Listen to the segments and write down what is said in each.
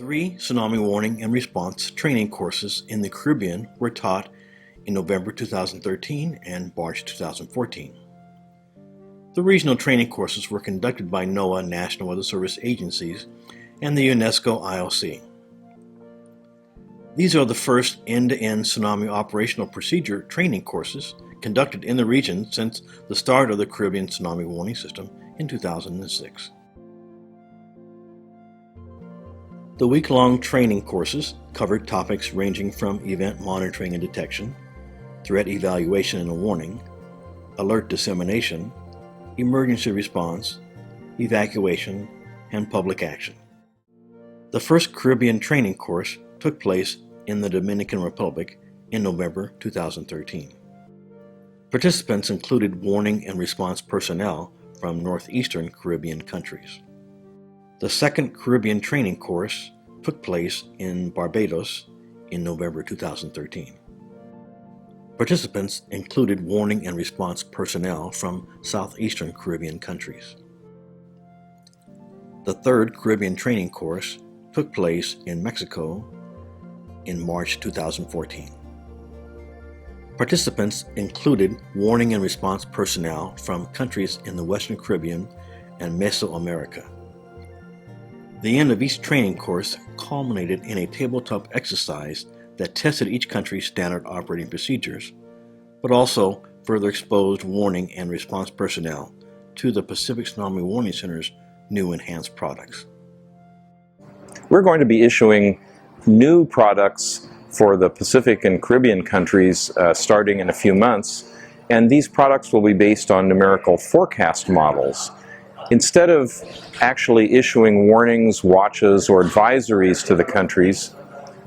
3 tsunami warning and response training courses in the Caribbean were taught in November 2013 and March 2014. The regional training courses were conducted by NOAA National Weather Service agencies and the UNESCO IOC. These are the first end-to-end tsunami operational procedure training courses conducted in the region since the start of the Caribbean Tsunami Warning System in 2006. The week-long training courses covered topics ranging from event monitoring and detection, threat evaluation and warning, alert dissemination, emergency response, evacuation, and public action. The first Caribbean training course took place in the Dominican Republic in November 2013. Participants included warning and response personnel from northeastern Caribbean countries. The second Caribbean training course took place in Barbados in November 2013. Participants included warning and response personnel from southeastern Caribbean countries. The third Caribbean training course took place in Mexico in March 2014. Participants included warning and response personnel from countries in the Western Caribbean and Mesoamerica. The end of each training course culminated in a tabletop exercise that tested each country's standard operating procedures, but also further exposed warning and response personnel to the Pacific Tsunami Warning Center's new enhanced products. We're going to be issuing new products for the Pacific and Caribbean countries starting in a few months, and these products will be based on numerical forecast models. Instead of actually issuing warnings, watches, or advisories to the countries,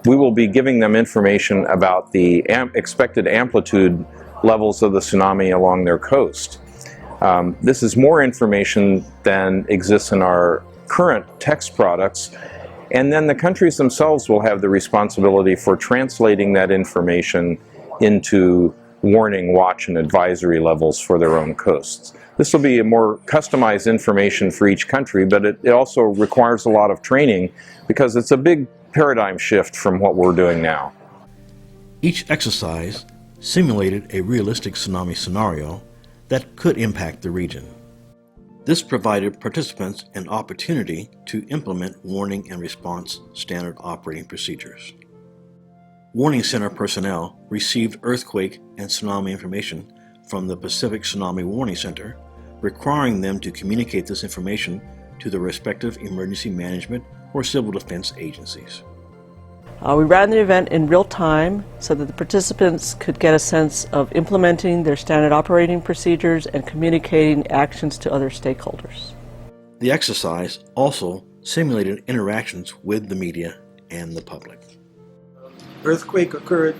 we will be giving them information about the expected amplitude levels of the tsunami along their coast. This is more information than exists in our current text products, and then the countries themselves will have the responsibility for translating that information into warning, watch, and advisory levels for their own coasts. This will be a more customized information for each country, but it also requires a lot of training because it's a big paradigm shift from what we're doing now. Each exercise simulated a realistic tsunami scenario that could impact the region. This provided participants an opportunity to implement warning and response standard operating procedures. Warning Center personnel received earthquake and tsunami information from the Pacific Tsunami Warning Center, requiring them to communicate this information to the respective emergency management or civil defense agencies. We ran the event in real time so that the participants could get a sense of implementing their standard operating procedures and communicating actions to other stakeholders. The exercise also simulated interactions with the media and the public. Earthquake occurred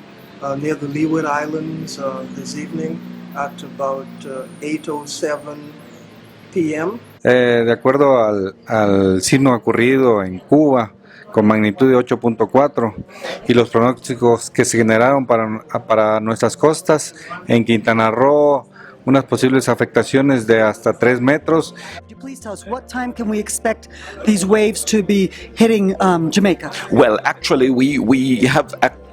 near the Leeward Islands this evening at about 8:07 p.m. De acuerdo al signo ocurrido en Cuba con magnitud de 8.4 y los pronósticos que se generaron para nuestras costas en Quintana Roo, unas posibles afectaciones de hasta 3 metros. Could you please tell us what time can we expect these waves to be hitting Jamaica? Well, actually, we have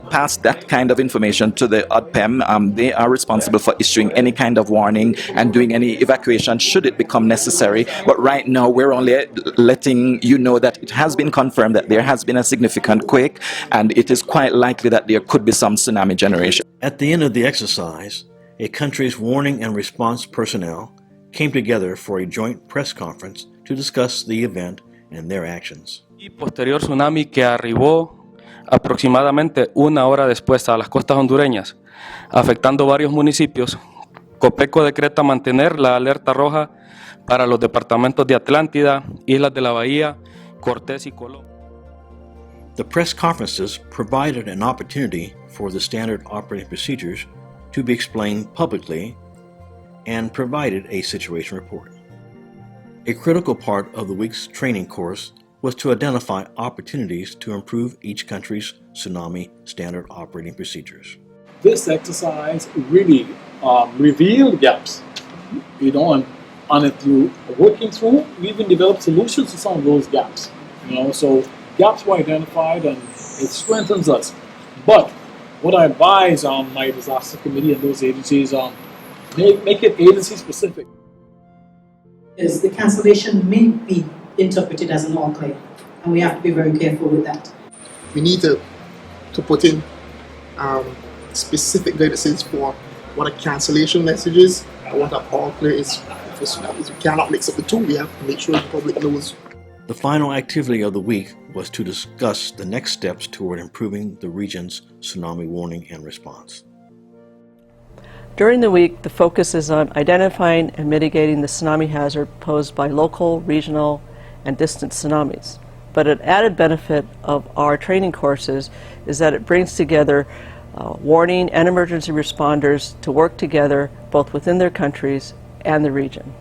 passed that kind of information to the ODPEM. They are responsible for issuing any kind of warning and doing any evacuation should it become necessary. But right now, we're only letting you know that it has been confirmed that there has been a significant quake, and it is quite likely that there could be some tsunami generation. At the end of the exercise, a country's warning and response personnel came together for a joint press conference to discuss the event and their actions. Y posterior tsunami que arribó aproximadamente una hora después a las costas hondureñas, afectando varios municipios, Copeco decreta mantener la alerta roja para los departamentos de Atlántida, Islas de la Bahía, Cortés y Colón. The press conferences provided an opportunity for the standard operating procedures to be explained publicly and provided a situation report. A critical part of the week's training course was to identify opportunities to improve each country's tsunami standard operating procedures. This exercise really revealed gaps, and through working through, we even developed solutions to some of those gaps. So gaps were identified and it strengthens us. But what I advise my disaster committee and those agencies, make it agency specific. Is the cancellation may be interpreted as an all claim, and we have to be very careful with that. We need to put in specific guidances for what a cancellation message is and what an all clear is for tsunamis. We cannot mix up the two. We have to make sure the public knows. The final activity of the week was to discuss the next steps toward improving the region's tsunami warning and response. During the week, the focus is on identifying and mitigating the tsunami hazard posed by local, regional, and distant tsunamis. But an added benefit of our training courses is that it brings together warning and emergency responders to work together both within their countries and the region.